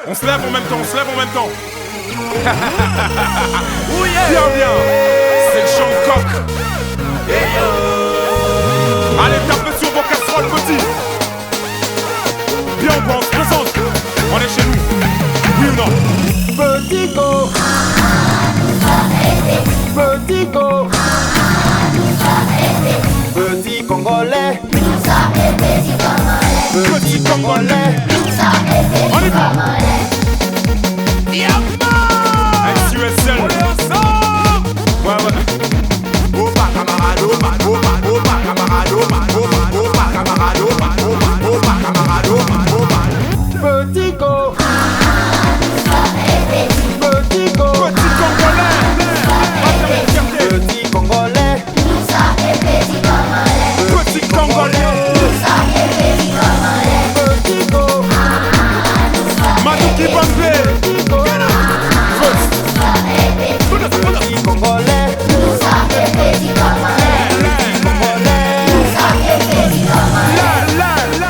On se lève en même temps, on se lève en même temps. Oui, bien, bien. C'est le chant de coq. Allez, tapez sur vos casseroles, petit. Bien, on se présente. On est chez nous. Oui ou non? Petit go. Petit go. Petit Congolais. Petit Congolais. On y va. SUSL. On est ensemble. Ouais, ouais. Opa, camarade, opa, opa, opa, camarade, opa, opa, opa, camarade, opa, opa, opa, camarade, opa, opa. Petit go. Petit go. Petit Congolais. Petit Congolais. Petit Congolais. Petit go. Madouki Bambé. Petit go. Petit Congolais. Petit Congolais.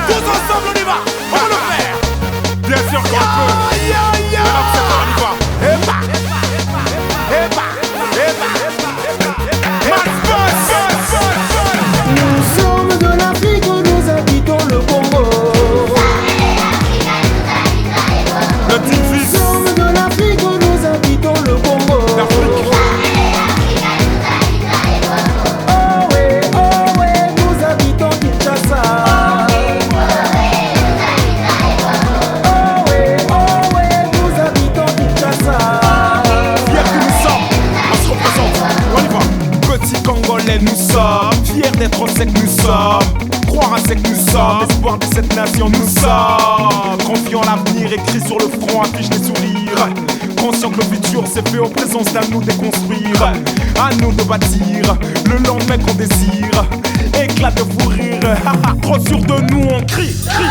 Tous ensemble on y va. On va le faire. Bien sûr qu'on peut. Alors c'est ça, on y va. Et bah. Et bah. Et bah. Nous sommes de l'Afrique, nous habitons le Congo. Le petit Nous fils sommes de l'Afrique, nous habitons le Congo. d'Afrique. Oh ouais, nous habitons Kinshasa. Oh ouais, nous habitons Kinshasa. Fiers que nous sommes, on se représente. On y va. Petit Congolais nous sommes, fiers d'être ce que nous sommes. Croire à ce que nous sommes, espoir de cette nation nous sommes. Confiant l'avenir, écrit sur le front, affiche des sourires. Conscient que le futur s'est fait au présent, c'est à nous de construire. À nous de bâtir le lendemain qu'on désire. Éclat de fou rire, trop sûr de nous on crie, crie.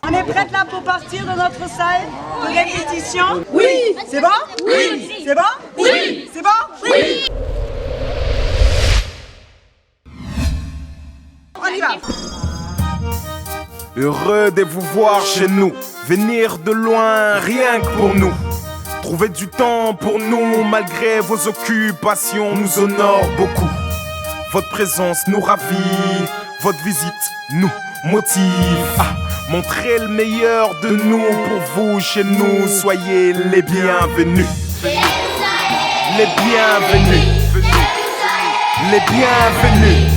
On est prête là pour partir de notre salle de répétition? Oui. C'est bon? Oui. C'est bon? Oui. C'est bon? Oui. On y va. Heureux de vous voir chez nous, venir de loin rien que pour nous. Trouver du temps pour nous malgré vos occupations nous honore beaucoup. Votre présence nous ravit, votre visite nous motive à montrer le meilleur de nous pour vous chez nous. Soyez les bienvenus. Les bienvenus. Les bienvenus.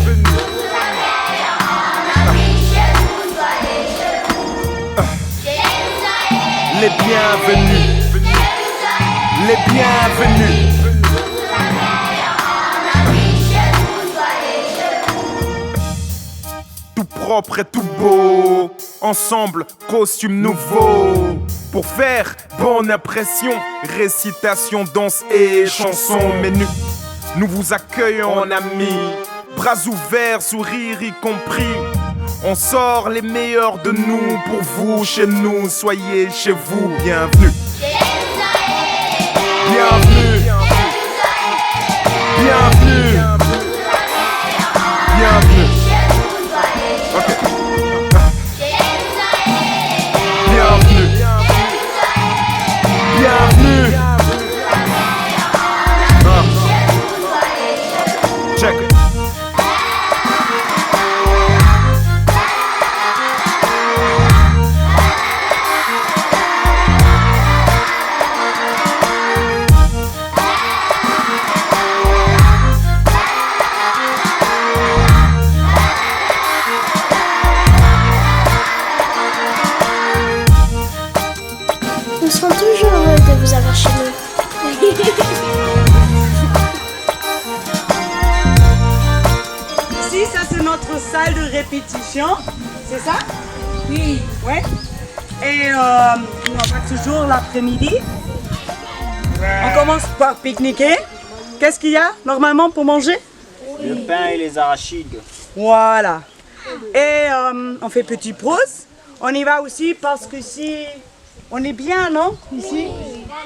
Les bienvenus. Les bienvenus. Tout propre et tout beau, ensemble, costume nouveau. Pour faire bonne impression, récitation, danse et chanson menu. Nous vous accueillons en amis, bras ouverts, sourire y compris. On sort les meilleurs de nous pour vous chez nous. Soyez chez vous, bienvenue. Bienvenue. Bienvenue. Bienvenue. Ok. Bienvenue. Bienvenue. Check it. notre salle de répétition, c'est ça? Oui. Ouais. Et on va toujours l'après-midi. On commence par pique-niquer. Qu'est-ce qu'il y a normalement pour manger? Le pain et les arachides. Voilà. Et on fait petite pause. On y va aussi parce que si on est bien, non? Ici,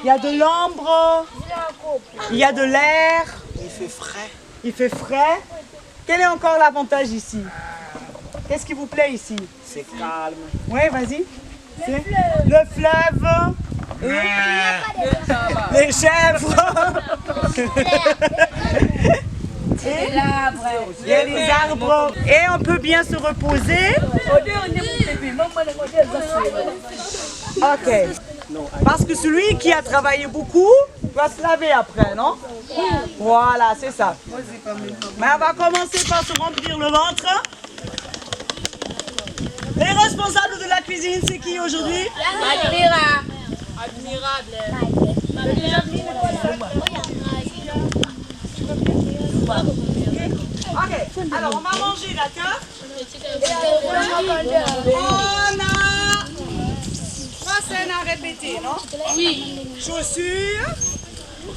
il y a de l'ombre, il y a de l'air. Il fait frais. Il fait frais. Quel est encore l'avantage ici? Qu'est-ce qui vous plaît ici? C'est calme. Oui, vas-y. Le fleuve. Et les chèvres. Il y a les arbres. Et on peut bien se reposer. Ok. Parce que celui qui a travaillé beaucoup doit se laver après, non? Voilà, c'est ça. Mais on va commencer par se remplir le ventre. Les responsables de la cuisine, c'est qui aujourd'hui? Ok, alors on va manger, d'accord? On a 3 scènes à répéter, non? Oui. Chaussures,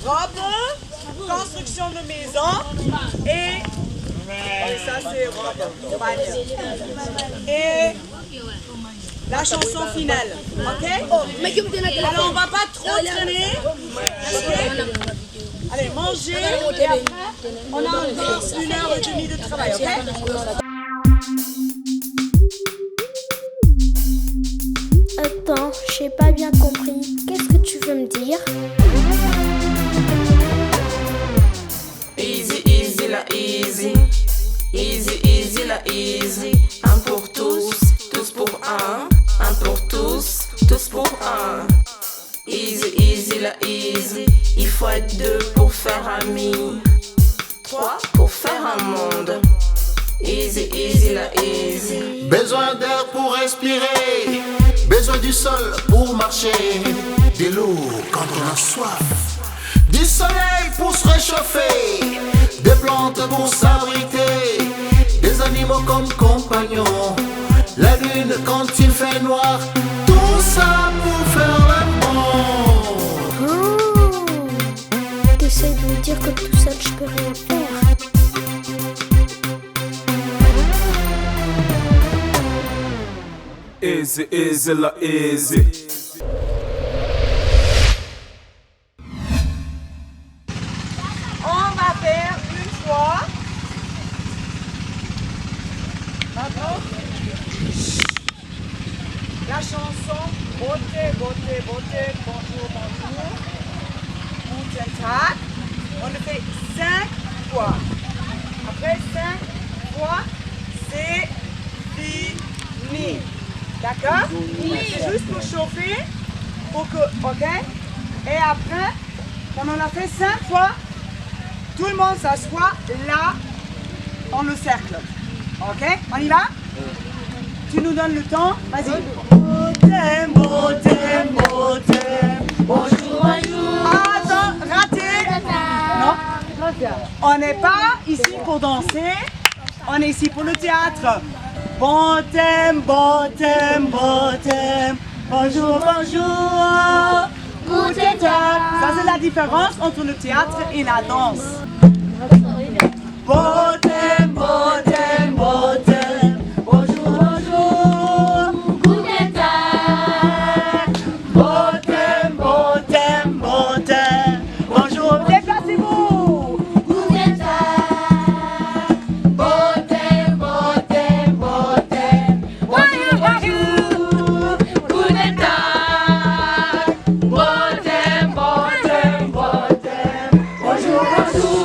robe, construction de maison et ça c'est robe. Et la chanson finale, ok? Alors on va pas trop traîner. Allez, manger et après on a encore 1h30 de travail, ok? Attends, j'ai pas bien compris. Qu'est-ce que tu veux me dire? Easy, easy la easy. Easy, easy la easy. Un pour tous, tous pour un. Un pour tous, tous pour un. Easy, easy la easy. Il faut être 2 pour faire ami. 3 pour faire un monde. Easy, easy la easy. Besoin d'air pour respirer, besoin du sol pour marcher, de l'eau quand on a soif, du soleil pour se réchauffer, des plantes pour s'abriter, des animaux comme compagnons, la lune quand il fait noir, tout ça pour faire le monde. Oh, t'essayes de me dire que tout seul je peux rien faire. Easy, easy la easy. On va faire une fois. Maintenant, la chanson beauté, beauté, beauté, bonjour, bonjour. Guten Tag. On le fait 5 fois. Après 5 fois, c'est fini. D'accord? Oui. C'est juste pour chauffer, pour que, ok? Et après, quand on a fait 5 fois, tout le monde s'assoit là, dans le cercle. Ok? On y va? Tu nous donnes le temps? Vas-y. Beauté, beauté, beauté. Bonjour, bonjour. Attends, raté. Non? On n'est pas ici pour danser, on est ici pour le théâtre. Bon thème, bonjour, bonjour, guten Tag. Ça c'est la différence entre le théâtre et la danse. Bon thème, bonjour, bonjour, guten Tag. Bon thème, bonjour, déplacez-vous. Guten Tag. Bon thème, bonjour, guten Tag. Bon thème, bonjour, bonjour.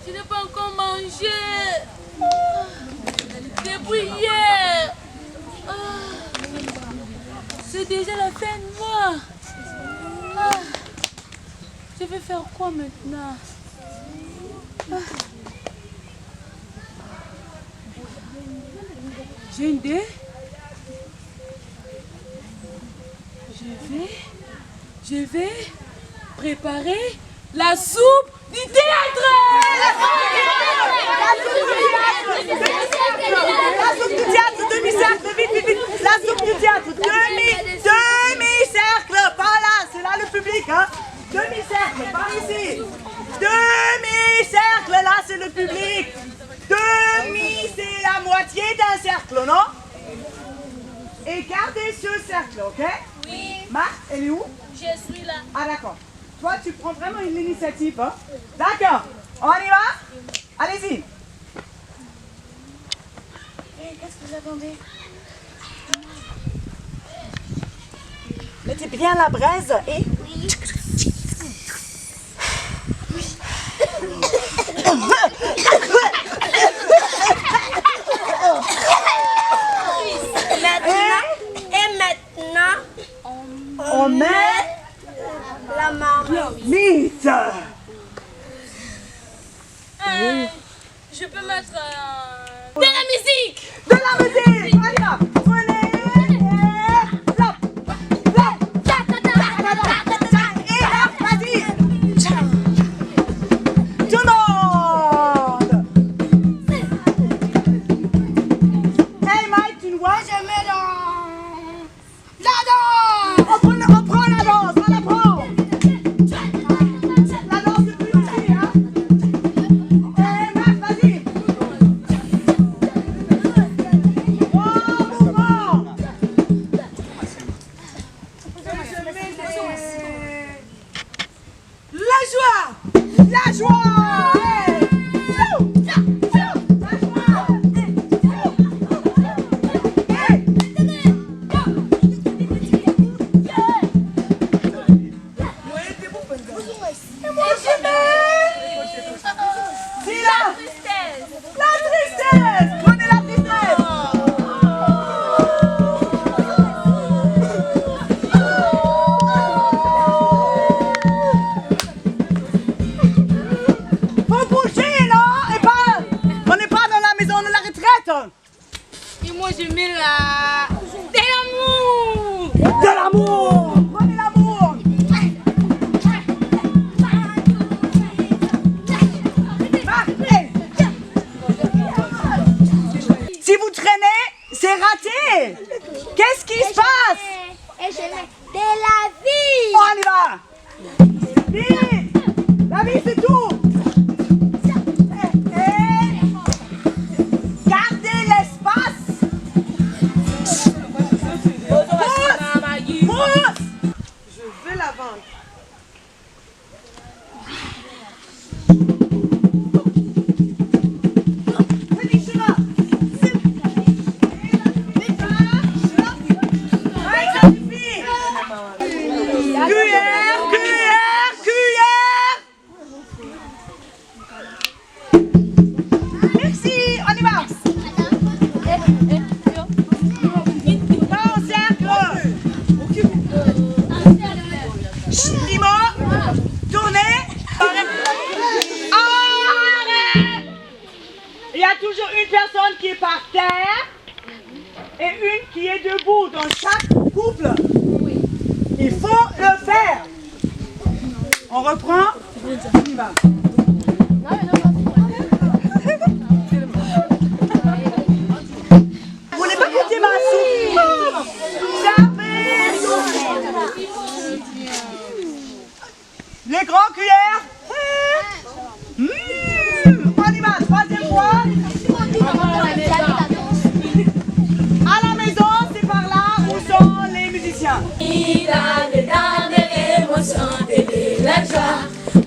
Je n'ai pas encore mangé depuis hier. C'est déjà la fin de mois. Je vais faire quoi maintenant? J'ai une idée. Je vais préparer la soupe du théâtre. La soupe du théâtre, demi-cercle, vite, vite, vite. La soupe du théâtre, demi-cercle, par là, c'est là le public, hein. Demi-cercle, par ici. Demi-cercle, là c'est le public. Demi, c'est la moitié d'un cercle, non? Et gardez ce cercle, ok? Oui. Marc, elle est où? Je suis là. Ah d'accord. Toi, tu prends vraiment une initiative, hein? D'accord. On y va? Allez-y. Qu'est-ce que vous attendez? Mettez bien la braise et... Maintenant, On met la marmite. mythe. Je peux mettre de la musique. De la musique. On y va. Prenez et flop. Flop. Et là, vas-y. Tout le monde. Hey Mike, tu nous vois? Je mets dans la danse. On prend la danse, on la prend. La danse de plus ici, hein. Hey Marc, vas-y. Mouvement. La joie. La joie. Hey. La joie. Hey. C'est là. La tristesse. Prenez la tristesse. Faut bouger, non? Et pas... On n'est pas dans la maison de la retraite. Et moi je mets la de l'amour. De l'amour. Prenez l'amour. Marquez. Si vous traînez, c'est raté. Qu'est-ce qui se passe? Et je mets de la vie. On y va. Vite. La vie, c'est tout. Et gardez l'espace. Pousse. Je veux la vendre. Petit chemin. Ouais, ça suffit. Cuillère, cuillère, cuillère. Merci, on y va. Pas en cercle. Primo, tournez. Arrête. Il y a toujours une personne qui est par terre et une qui est debout dans chaque couple. Il faut le faire. On reprend. On y va. Vous voulez pas goûter ma soupe? Servez. Les grands cuillères. On y va. Troisième fois. À la maison, c'est par là où sont les musiciens. Il a des émotions et de la joie.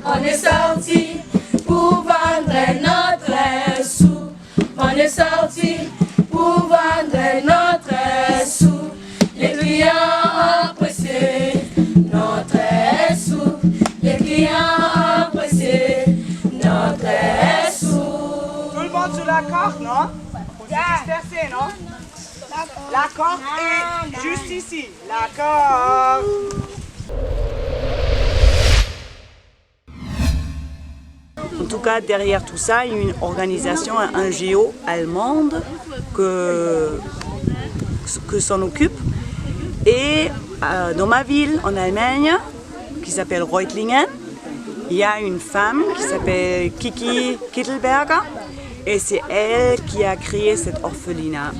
On est sorti pour vendre notre sou. On est sorti pour vendre notre sou. Les clients ont apprécié notre sou. Les clients ont apprécié notre sou. Tout le monde sur la corde, non? Faut se disperser, non? La corde est juste ici. La corde. tout cas, derrière tout ça, il y a une organisation, un NGO allemande que s'en occupe. Et dans ma ville, en Allemagne, qui s'appelle Reutlingen, il y a une femme qui s'appelle Kiki Kittelberger. Et c'est elle qui a créé cet orphelinat.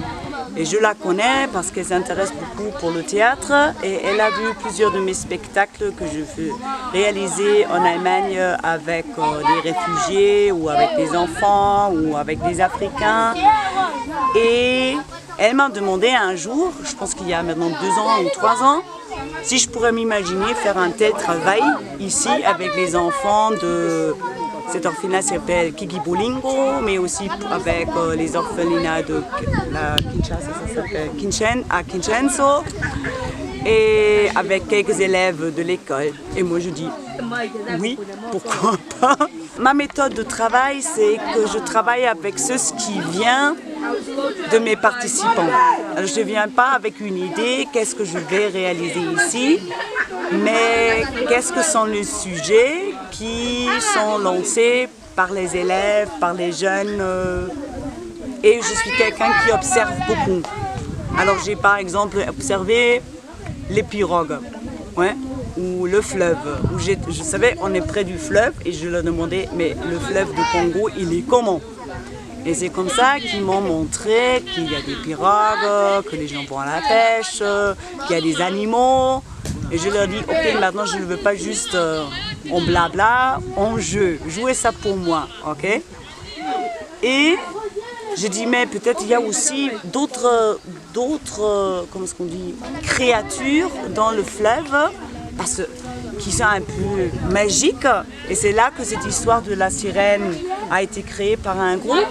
Et je la connais parce qu'elle s'intéresse beaucoup pour le théâtre et elle a vu plusieurs de mes spectacles que je fais réaliser en Allemagne avec des réfugiés ou avec des enfants ou avec des Africains. Et elle m'a demandé un jour, je pense qu'il y a maintenant 2 ans ou 3 ans, si je pourrais m'imaginer faire un tel travail ici avec les enfants de... Cet orphelinat s'appelle Kiki Bolingo, mais aussi avec les orphelinats de la Kinshasa, ça s'appelle à Kinshasa, et avec quelques élèves de l'école. Et moi je dis oui, pourquoi pas. Ma méthode de travail, c'est que je travaille avec ce qui vient de mes participants. Alors, je ne viens pas avec une idée, qu'est-ce que je vais réaliser ici, mais qu'est-ce que sont les sujets qui sont lancés par les élèves, par les jeunes. Et je suis quelqu'un qui observe beaucoup. Alors j'ai par exemple observé les pirogues, ouais, ou le fleuve. Où je savais, on est près du fleuve et je leur demandais, mais le fleuve de Congo, il est comment? Et c'est comme ça qu'ils m'ont montré qu'il y a des pirogues, que les gens vont à la pêche, qu'il y a des animaux. Et je leur dis, ok, maintenant je ne veux pas juste en blabla, en jeu, jouez ça pour moi, ok? Et je dis, mais peut-être il y a aussi d'autres, comment est-ce qu'on dit, créatures dans le fleuve, qui sont un peu magiques. Et c'est là que cette histoire de la sirène a été créée par un groupe.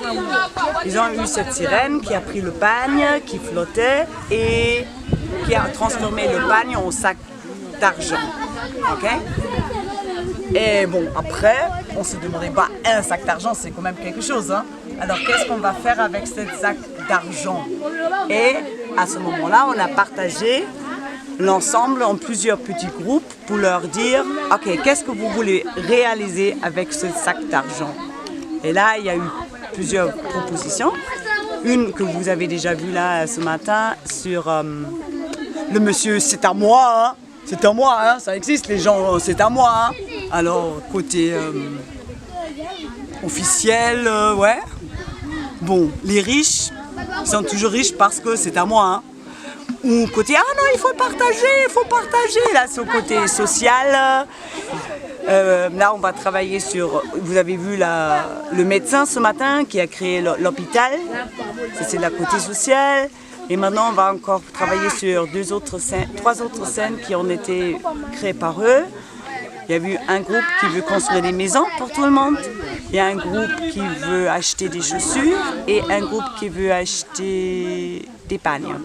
Ils ont eu cette sirène qui a pris le pagne, qui flottait et qui a transformé le pagne en sac d'argent. Okay? Et bon, après, on s'est demandé, bah, un sac d'argent, c'est quand même quelque chose. Hein? Alors, qu'est-ce qu'on va faire avec ce sac d'argent? Et à ce moment-là, on a partagé l'ensemble en plusieurs petits groupes pour leur dire, ok, qu'est-ce que vous voulez réaliser avec ce sac d'argent? Et là, il y a eu plusieurs propositions. Une que vous avez déjà vue là ce matin sur le monsieur, c'est à moi, hein? C'est à moi, hein? Ça existe les gens, c'est à moi. Hein? Alors, côté officiel, ouais. Bon, les riches sont toujours riches parce que c'est à moi. Hein? Ou côté, ah non, il faut partager. Là, c'est au côté social. Là, on va travailler sur, vous avez vu le médecin ce matin qui a créé l'hôpital. C'est la côté social. Et maintenant, on va encore travailler sur 3 autres scènes qui ont été créées par eux. Il y a eu un groupe qui veut construire des maisons pour tout le monde. Il y a un groupe qui veut acheter des chaussures et un groupe qui veut acheter des pagnes.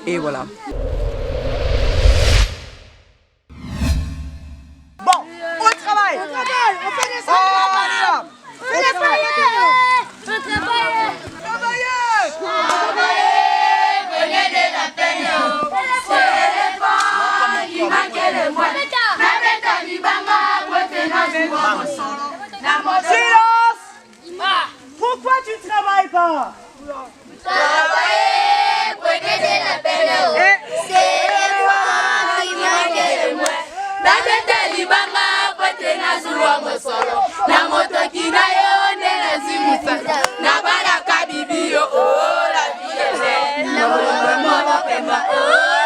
Et voilà. Bon, on travaille. On fait des travail. Silence! Pourquoi tu travailles pas? Travailler pour gagner la peine. C'est moi qui manque de moi. La tête libanga pote na zulwa mosolo. Na moto kinayo ne na zimusa. Na bala kadibio oh la vie est belle. Na moto pemba oh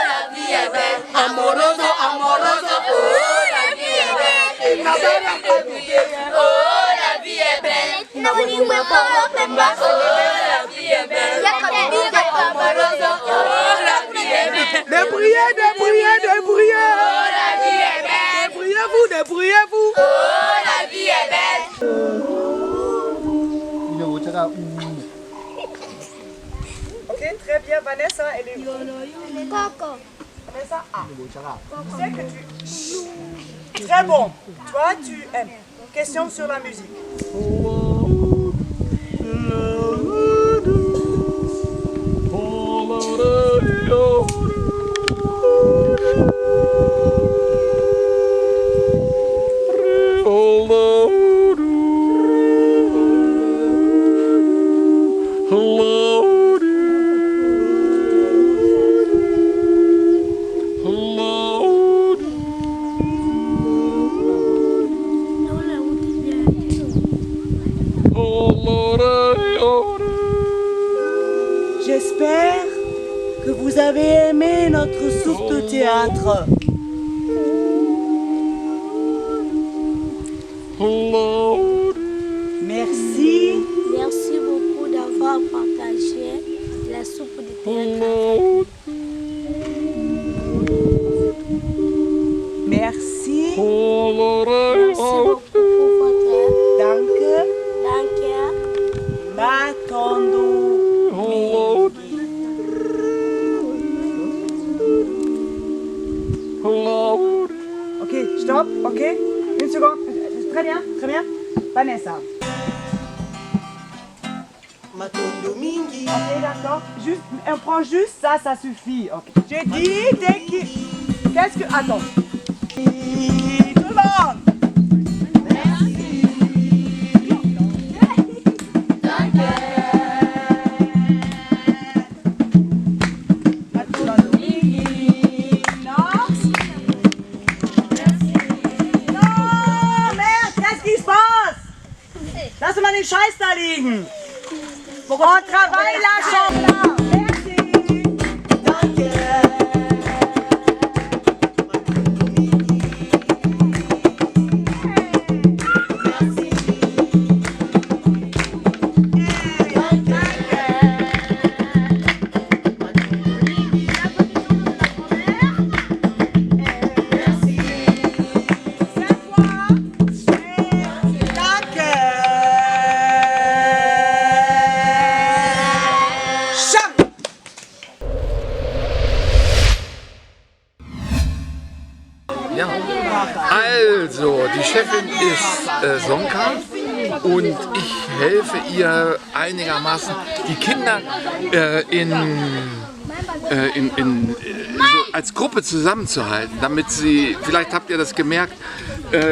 la vie est belle. Amoroso amoroso oh la vie est belle. Na bala kadibio oh la vie est belle. Na moto pemba oh la vie est belle. Ya kadibio amoroso oh la vie est belle. Débrouillez. Oh la vie est belle. Débrouillez-vous. Oh la vie est belle. Ok, très bien, Vanessa, elle est où? Coco. Vanessa, tu sais que tu... Très bon. Toi, tu aimes. Question sur la musique. Oh, vous avez aimé notre soupe de théâtre. Merci. Merci beaucoup d'avoir partagé la soupe de théâtre. Merci. Merci beaucoup pour votre aide. Danke. Danke. Matondo. Ok, stop, ok. Une seconde. Très bien, très bien. Vanessa. Ok, d'accord. Juste, on prend juste ça, ça suffit. Okay. J'ai dit dès qu'il... Qu'est-ce que... Attends. Tout le monde. Lass mal den Scheiß da liegen. On travaille la chambre. Merci. Danke. Ja, also die Chefin ist Sonka und ich helfe ihr einigermaßen, die Kinder so als Gruppe zusammenzuhalten, damit sie, vielleicht habt ihr das gemerkt,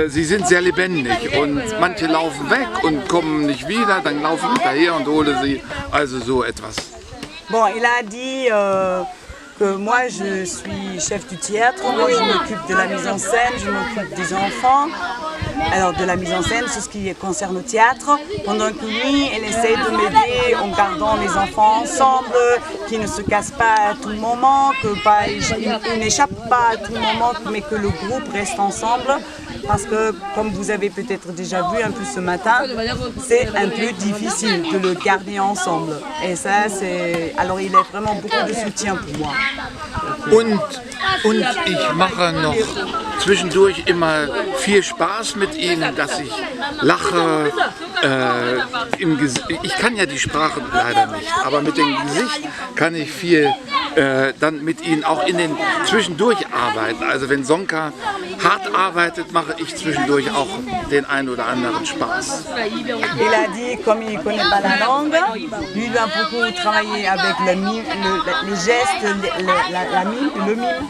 sie sind sehr lebendig und manche laufen weg und kommen nicht wieder, dann laufe ich hinterher und hole sie, also so etwas. Bon, il a dit que moi je suis chef du théâtre, moi je m'occupe de la mise en scène, je m'occupe des enfants. Alors de la mise en scène, c'est ce qui concerne le théâtre, pendant que lui, elle essaie de m'aider en gardant les enfants ensemble, qu'ils ne se cassent pas à tout moment, qu'ils n'échappent pas à tout moment, mais que le groupe reste ensemble. Parce que, comme vous avez peut-être déjà vu un peu ce matin, c'est un peu difficile de le garder ensemble. Et ça, c'est... Alors il est vraiment beaucoup de soutien pour moi. Und ich mache noch zwischendurch immer viel Spaß mit ihnen, dass ich lache. Ich kann ja die Sprache leider nicht, aber mit dem Gesicht kann ich viel dann mit ihnen auch zwischendurch arbeiten. Also wenn Sonka hart arbeitet, mache ich zwischendurch auch den einen oder anderen Spaß. Il a dit, comme il ne connaît pas la langue, lui il va beaucoup travailler avec les gestes, le mime,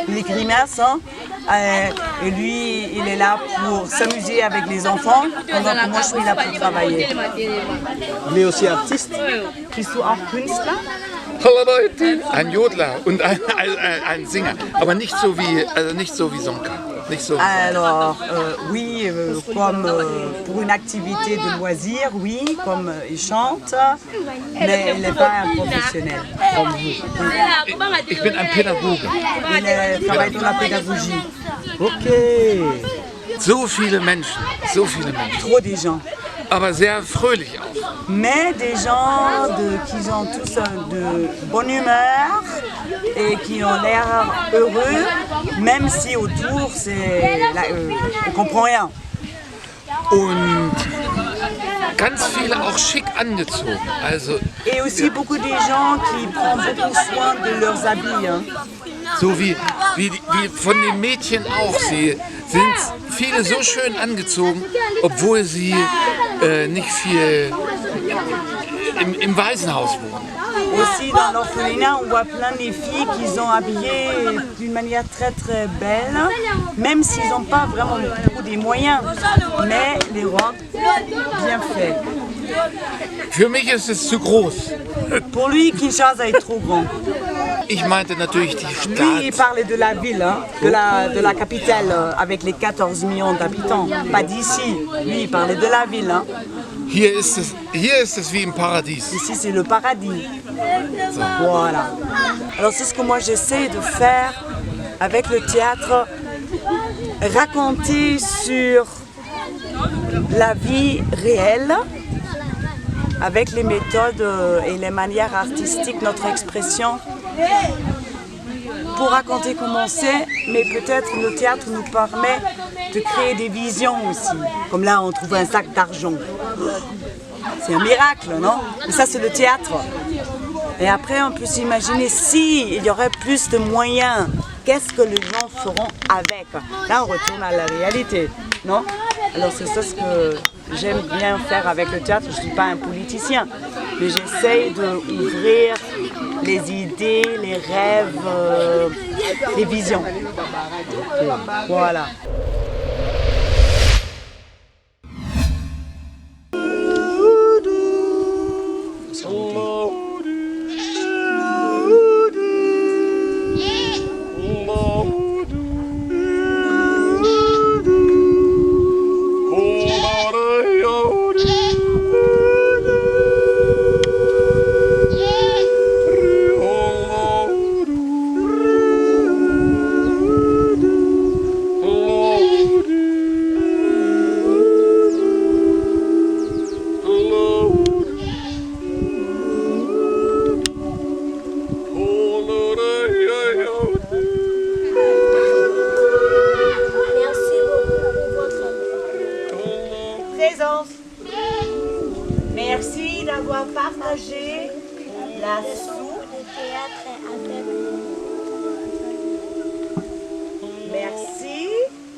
les grimaces. Hein. Et lui, il est là pour s'amuser avec les enfants, pendant que moi je suis là pour travailler. Il est aussi artiste. Bist du auch Künstler? Ein Jodler und ein Singer, aber nicht so wie Sonka. Nicht so. Alors, oui, comme pour une activité de loisir, oui, comme il chante, mais il n'est pas un professionnel comme vous. Ich bin ein Pädagoge. Il travaille dans la pédagogie. Okay. So viele Menschen. Trop des gens. Aber sehr fröhlich auch. Mais des gens qui ont tous de bonne humeur et qui ont l'air heureux, même si autour on comprend rien. Und ganz viele auch schick angezogen. Also, et aussi beaucoup de gens qui prennent beaucoup soin de leurs habits. Hein. So wie von den Mädchen auch. Sie sind viele so schön angezogen, obwohl sie nicht viel im Waisenhaus wohnen. Aussi dans l'orphelinat, on voit plein de filles qui sont habillées d'une manière très très belle, même s'ils n'ont pas vraiment beaucoup des moyens, mais les robes bien faites. Für mich ist es zu groß. Pour lui, Kinshasa est trop grand. Ich meinte natürlich die Stadt. Lui, il parlait de la ville, hein, de la capitale, avec les 14 millions d'habitants, pas d'ici. Lui, il parlait de la ville. Hein. Hier ist es wie im Paradies. Ici, c'est le paradis. Voilà. Alors, c'est ce que moi j'essaie de faire avec le théâtre, raconter sur la vie réelle, avec les méthodes et les manières artistiques, notre expression, pour raconter comment c'est, mais peut-être le théâtre nous permet de créer des visions aussi. Comme là, on trouve un sac d'argent. C'est un miracle, non? Mais ça, c'est le théâtre. Et après, on peut s'imaginer s'il y aurait plus de moyens, qu'est-ce que les gens feront avec? Là, on retourne à la réalité, non? Alors, c'est ça ce que j'aime bien faire avec le théâtre. Je ne suis pas un politicien, mais j'essaye d'ouvrir les idées, les rêves, les visions. Voilà. Merci d'avoir partagé la soupe de théâtre avec nous. Merci.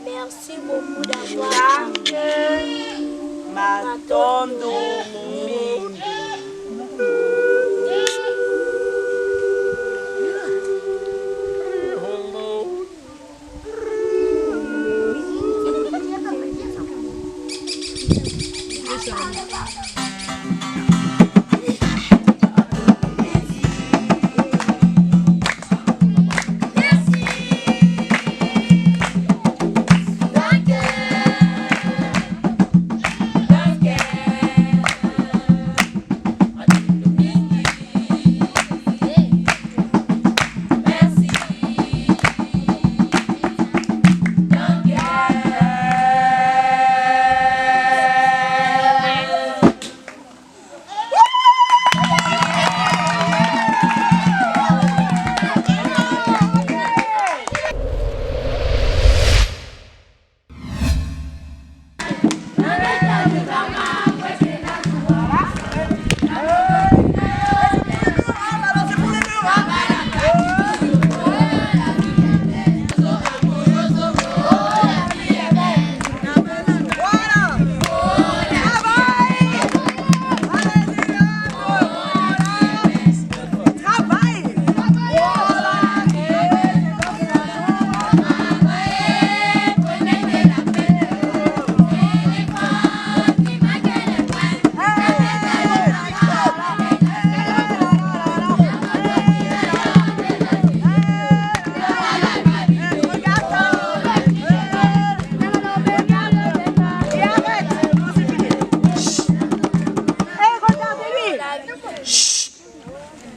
Merci beaucoup d'avoir Matondo.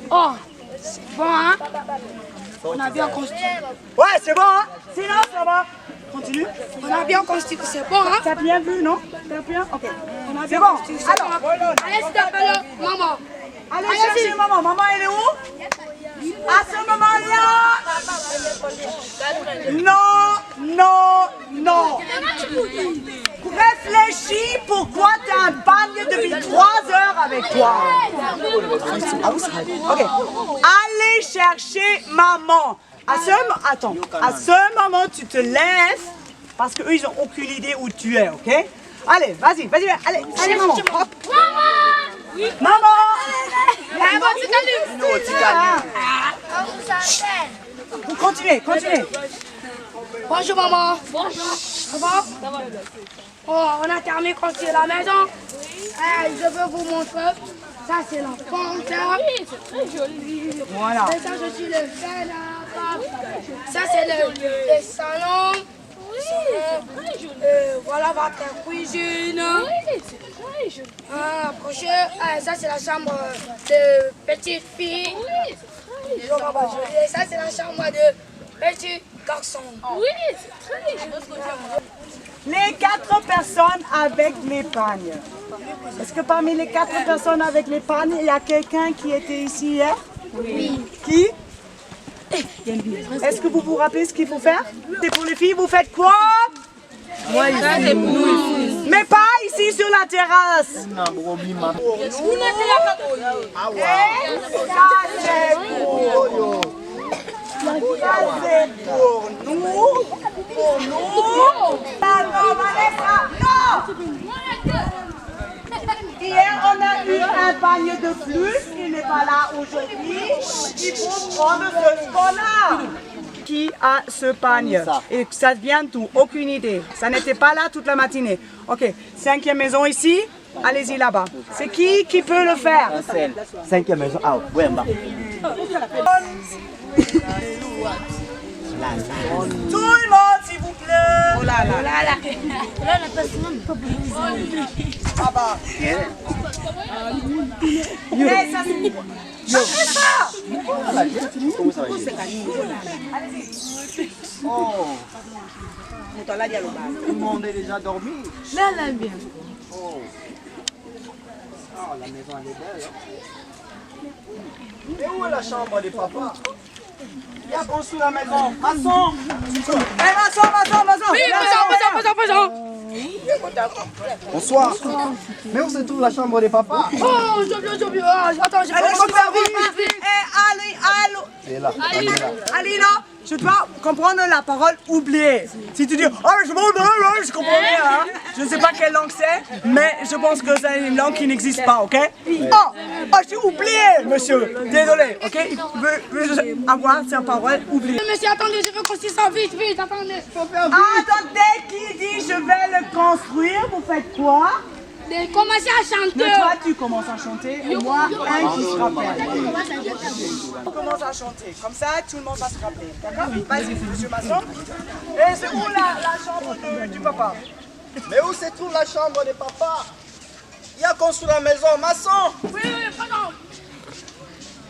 Oh, c'est bon, hein? On a bien constitué. Ouais, c'est bon, hein? Silence là-bas. Continue. On a bien constitué, c'est bon, hein? T'as bien vu, non? T'as bien? Ok. On a C'est bien bon. constitué. Alors, allez, s'il te plaît, maman. Allez chercher maman. Maman, elle est où? À ce moment-là. Non. Réfléchis pourquoi tu as un bagne depuis 3 heures avec toi. Ok. Allez chercher maman. À ce moment, tu te lèves parce qu'eux, ils n'ont aucune idée où tu es, ok? Allez, vas-y, allez, maman. Hop. Maman. Vous continuez. Bonjour, maman. Ça va? Oh, on a terminé de construire la maison. Je veux vous montrer. Ça, c'est la panthère. Oui, c'est très joli. Voilà. Et ça, je suis le canapé. Ça, c'est le salon. Oui. Voilà votre cuisine. Oui, c'est très joli. Ça c'est la chambre de petite fille. Oui, c'est très joli. Et ça c'est la chambre de petit garçon. Oui, c'est très joli. Les 4 personnes avec les pagnes. Est-ce que parmi les 4 personnes avec les pagnes, il y a quelqu'un qui était ici hier? Oui. Qui? Est-ce que vous vous rappelez ce qu'il faut faire? C'est pour les filles, vous faites quoi? Moi, ici, nous. Mais pas ici sur la terrasse. Ça c'est pour nous. Pour nous. Non, Vanessa, non. Hier, on a eu un bagne de plus. Il n'est pas là aujourd'hui. Il faut prendre ce qu'on a. Qui a ce pagne? Et ça vient d'où? Aucune idée. Ça n'était pas là toute la matinée. Ok, 5e maison ici. Allez-y là-bas. C'est qui peut le faire? 5e maison. Ah, ouais, bah. Tout le monde, s'il vous plaît. Oh là là. Là, la personne ne peut pas. Ah bah. Eh, ça c'est quoi? Comment ça va? Oh. Tout le monde est déjà dormi. Là, bien. Oh. Oh, la maison elle est belle. Hein? Et où est la chambre des papas? Il a construit la maison. Maçon. Maçon. Oui, maçon. Bonsoir. Mais où se trouve la chambre des papas? Oh, j'ai oublié. Attends, j'ai pas compris. Allô. C'est là. Alina, je dois comprendre la parole oubliée. Si tu dis, oh, je comprends rien, hein? Je ne sais pas quelle langue c'est, mais je pense que c'est une langue qui n'existe pas, ok? Oh, j'ai oublié, monsieur. Désolé, ok? Veux avoir sa parole oubliée. Monsieur, attendez, je veux construire ça vite, attendez. Attendez, qui dit je vais le construire? Vous faites quoi? De commencer à chanter. Mais toi, tu commences à chanter et moi, un qui se rappelle. On commence à chanter. Comme ça, tout le monde va se rappeler. D'accord? Vas-y, monsieur Masson. Et c'est où la chambre du papa? Mais où se trouve la chambre des papas? Il a construit la maison, maçon. Oui, pardon.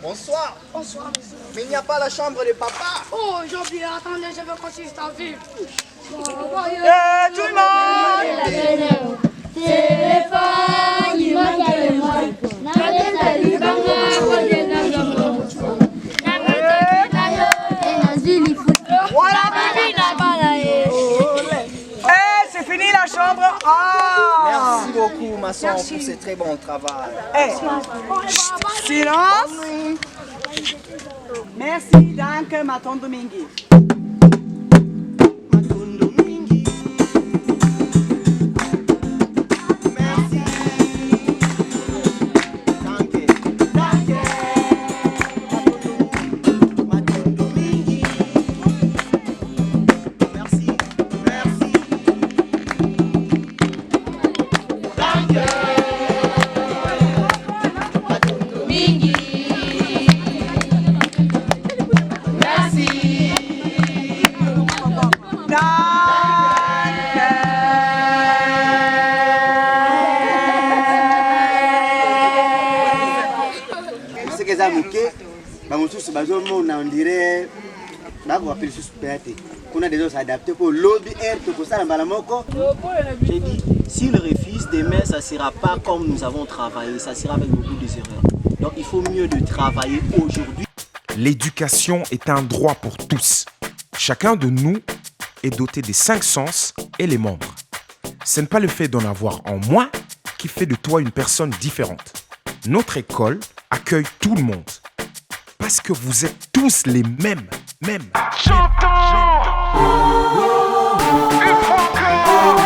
Bonsoir. Bonsoir, monsieur. Mais il n'y a pas la chambre des papas. Oh, j'ai oublié. Attendez, je veux construire ça vite. Tout le monde! Téléphone, il manque le monde. Voilà, c'est fini la chambre. Merci beaucoup, maçon, pour ce très bon travail. Silence. Merci, danke, Maton Domingue. On dirait qu'on a déjà s'adapter pour lobby air pour ça j'ai dit s'il refuse demain ça sera pas comme nous avons travaillé, ça sera avec beaucoup d'erreurs. Donc il faut mieux de travailler aujourd'hui. L'éducation est un droit pour tous. Chacun de nous est doté des 5 sens et les membres. Ce n'est pas le fait d'en avoir en moins qui fait de toi une personne différente. Notre école accueille tout le monde. Parce que vous êtes tous les mêmes. Chantons! Une fois encore!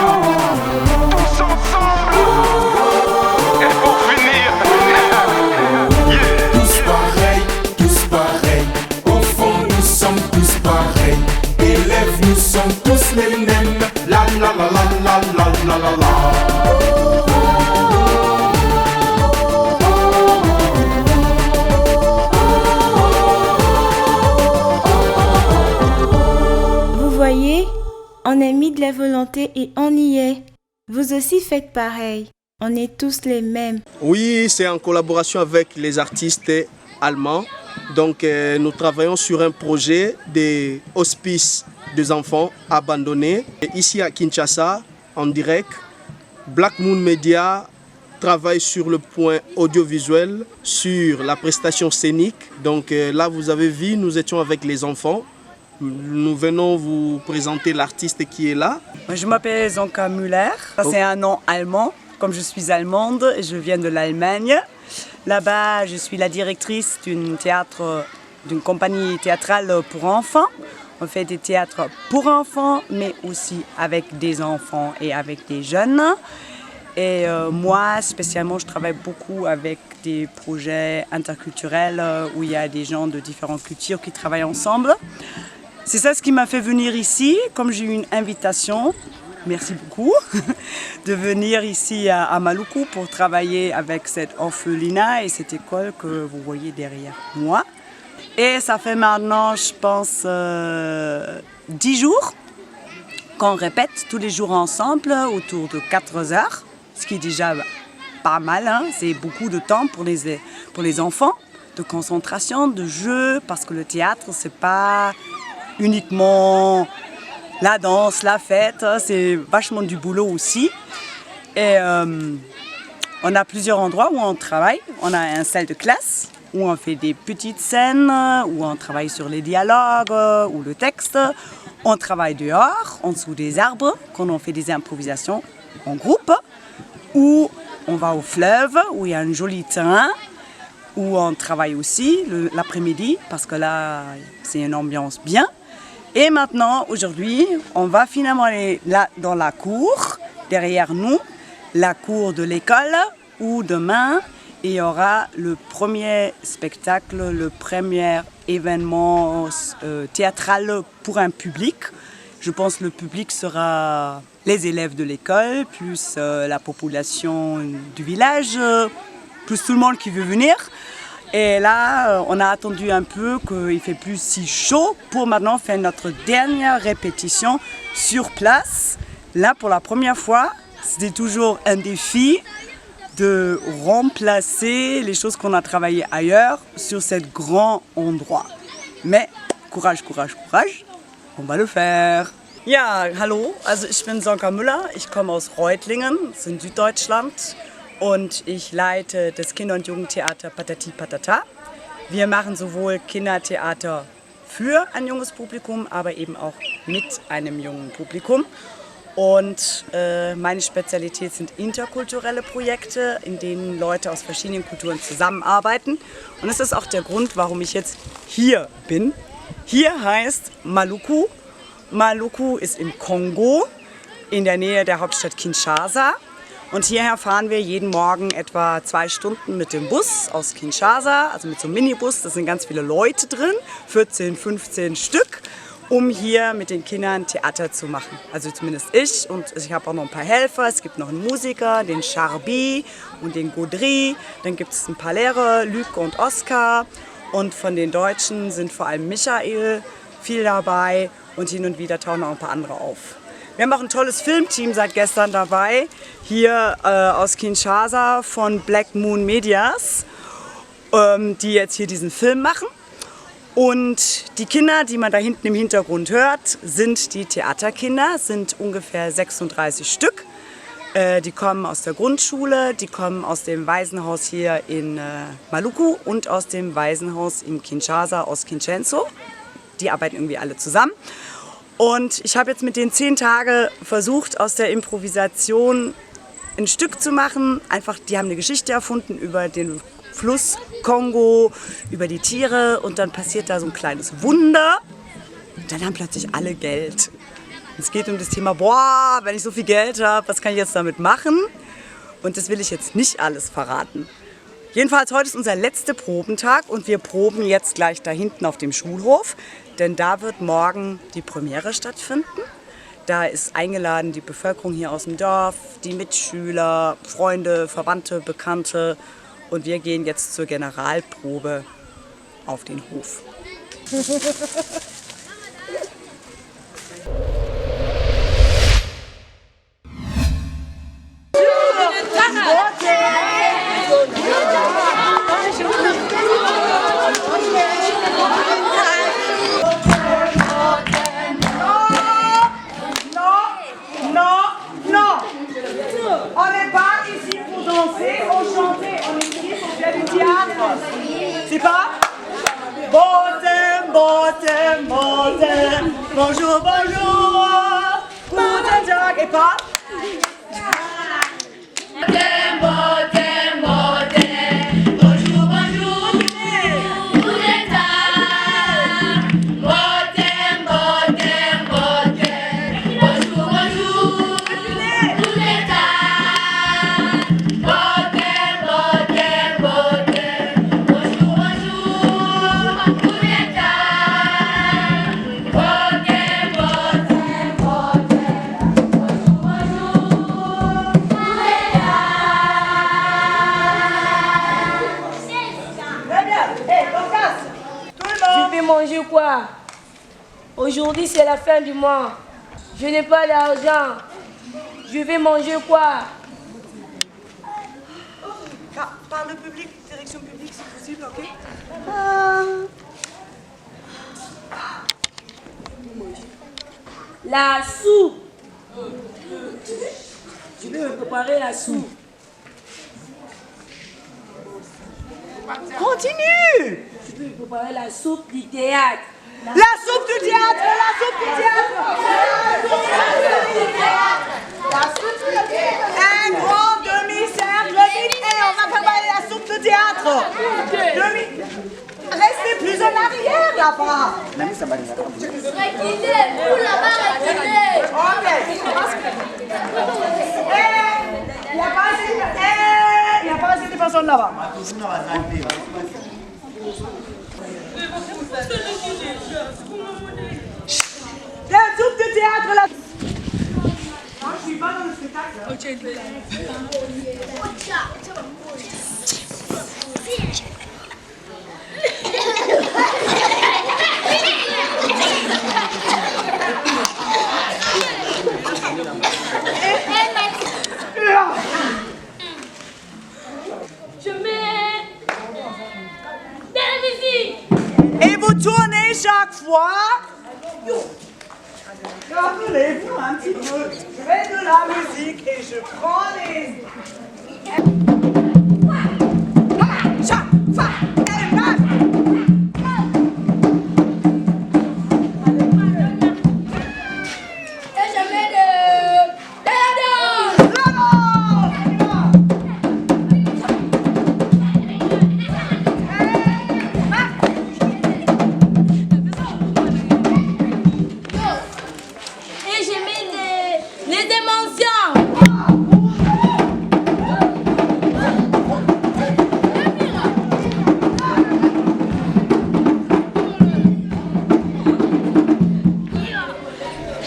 Tous ensemble! Et pour finir! Tous pareils. Au fond, nous sommes tous pareils. Élèves, nous sommes tous les mêmes. La la la la la la la la la. Vous voyez, On est mis de la volonté et on y est. Vous aussi faites pareil. On est tous les mêmes. Oui, c'est en collaboration avec les artistes allemands. Donc nous travaillons sur un projet des hospices des enfants abandonnés. Et ici à Kinshasa, en direct, Black Moon Media travaille sur le point audiovisuel, sur la prestation scénique. Donc là, vous avez vu, nous étions avec les enfants. Nous venons vous présenter l'artiste qui est là. Je m'appelle Zonka Müller. C'est un nom allemand. Comme je suis allemande, je viens de l'Allemagne. Là-bas, je suis la directrice d'une compagnie théâtrale pour enfants. On fait des théâtres pour enfants, mais aussi avec des enfants et avec des jeunes. Et moi, spécialement, je travaille beaucoup avec des projets interculturels où il y a des gens de différentes cultures qui travaillent ensemble. C'est ça ce qui m'a fait venir ici, comme j'ai eu une invitation. Merci beaucoup de venir ici à Maluku pour travailler avec cette orphelinat et cette école que vous voyez derrière moi. Et ça fait maintenant, je pense, 10 jours qu'on répète tous les jours ensemble autour de 4 heures, ce qui est déjà pas mal, hein. C'est beaucoup de temps pour les enfants, de concentration, de jeu, parce que le théâtre, c'est pas uniquement la danse, la fête, c'est vachement du boulot aussi. Et on a plusieurs endroits où on travaille. On a une salle de classe où on fait des petites scènes, où on travaille sur les dialogues ou le texte. On travaille dehors, en dessous des arbres, quand on fait des improvisations en groupe. Ou on va au fleuve, où il y a un joli terrain, où on travaille aussi l'après-midi, parce que là, c'est une ambiance bien. Et maintenant, aujourd'hui, on va finalement aller là dans la cour, derrière nous, la cour de l'école, où demain, il y aura le premier spectacle, le premier événement théâtral pour un public. Je pense que le public sera les élèves de l'école, plus la population du village, plus tout le monde qui veut venir. Et là, on a attendu un peu qu'il fait plus si chaud pour maintenant faire notre dernière répétition sur place. Là, pour la première fois, c'était toujours un défi de remplacer les choses qu'on a travaillées ailleurs sur ce grand endroit. Mais courage, courage, courage, on va le faire. Ja, hallo, also ich bin Zonka Müller, ich komme aus Reutlingen, das ist in Süddeutschland. Und ich leite das Kinder- und Jugendtheater Patati Patata. Wir machen sowohl Kindertheater für ein junges Publikum, aber eben auch mit einem jungen Publikum. Und meine Spezialität sind interkulturelle Projekte, in denen Leute aus verschiedenen Kulturen zusammenarbeiten. Und das ist auch der Grund, warum ich jetzt hier bin. Hier heißt Maluku. Maluku ist im Kongo, in der Nähe der Hauptstadt Kinshasa. Und hierher fahren wir jeden Morgen etwa 2 Stunden mit dem Bus aus Kinshasa, also mit so einem Minibus, da sind ganz viele Leute drin, 14, 15 Stück, um hier mit den Kindern Theater zu machen. Also zumindest ich, und ich habe auch noch ein paar Helfer, es gibt noch einen Musiker, den Charby und den Gaudry, dann gibt es ein paar Lehrer, Luc und Oskar, und von den Deutschen sind vor allem Michael viel dabei und hin und wieder tauchen auch ein paar andere auf. Wir haben auch ein tolles Filmteam seit gestern dabei, hier aus Kinshasa von Black Moon Medias, die jetzt hier diesen Film machen. Und die Kinder, die man da hinten im Hintergrund hört, sind die Theaterkinder, sind ungefähr 36 Stück. Die kommen aus der Grundschule, die kommen aus dem Waisenhaus hier in Maluku und aus dem Waisenhaus in Kinshasa aus Kinchenso. Die arbeiten irgendwie alle zusammen. Und ich habe jetzt mit den 10 Tagen versucht, aus der Improvisation ein Stück zu machen. Einfach, die haben eine Geschichte erfunden über den Fluss Kongo, über die Tiere, und dann passiert da so ein kleines Wunder. Und dann haben plötzlich alle Geld. Es geht um das Thema, boah, wenn ich so viel Geld habe, was kann ich jetzt damit machen? Und das will ich jetzt nicht alles verraten. Jedenfalls, heute ist unser letzter Probentag und wir proben jetzt gleich da hinten auf dem Schulhof, denn da wird morgen die Premiere stattfinden. Da ist eingeladen die Bevölkerung hier aus dem Dorf, die Mitschüler, Freunde, Verwandte, Bekannte, und wir gehen jetzt zur Generalprobe auf den Hof. Bonjour, bonjour. Guten Tag. Et pas? Manger quoi? Aujourd'hui c'est la fin du mois. Je n'ai pas d'argent. Je vais manger quoi? Par le public, direction publique si possible, ok? La soupe. Je vais me préparer la soupe. Continue! Je vais me préparer la soupe du théâtre. La soupe du théâtre! La soupe du théâtre! La soupe du théâtre! Un grand demi-cercle vite et on va préparer la soupe de théâtre! Restez plus en arrière là-bas! Reculez, vous là-bas, reculez! Ok! Il n'y a pas assez de personnes là-bas. La soupe de théâtre là. Non, je suis pas dans le spectacle. Je mets de la musique. Et vous tournez chaque fois. Rappelez-vous un petit peu. Je mets de la musique et je prends les... Et je mets de la danse. Et je mets les émotions.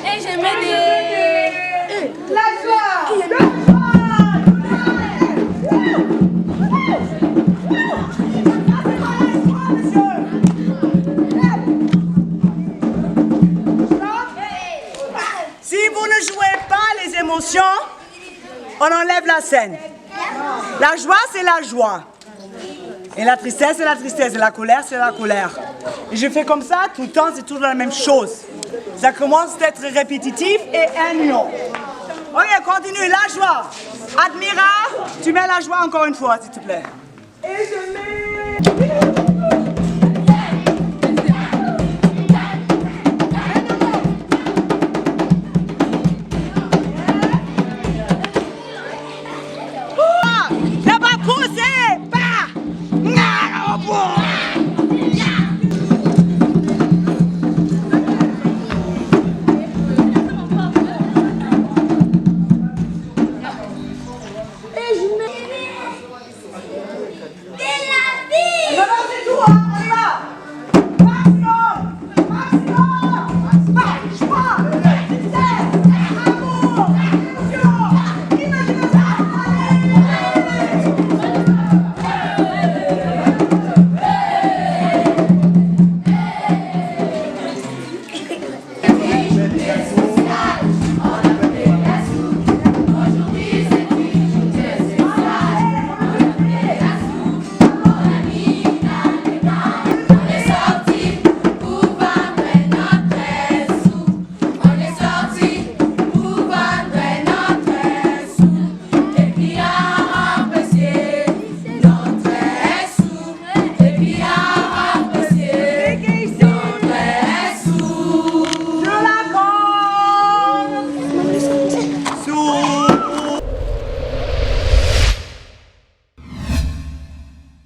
Et je mets la joie. Si vous ne jouez pas les émotions, on enlève la scène. La joie, c'est la joie. Et la tristesse, c'est la tristesse. Et la colère, c'est la colère. Et je fais comme ça tout le temps, c'est toujours la même chose. Ça commence d'être répétitif et ennuyant. Ok, continue, la joie. Admira, tu mets la joie encore une fois, s'il te plaît. Et je mets...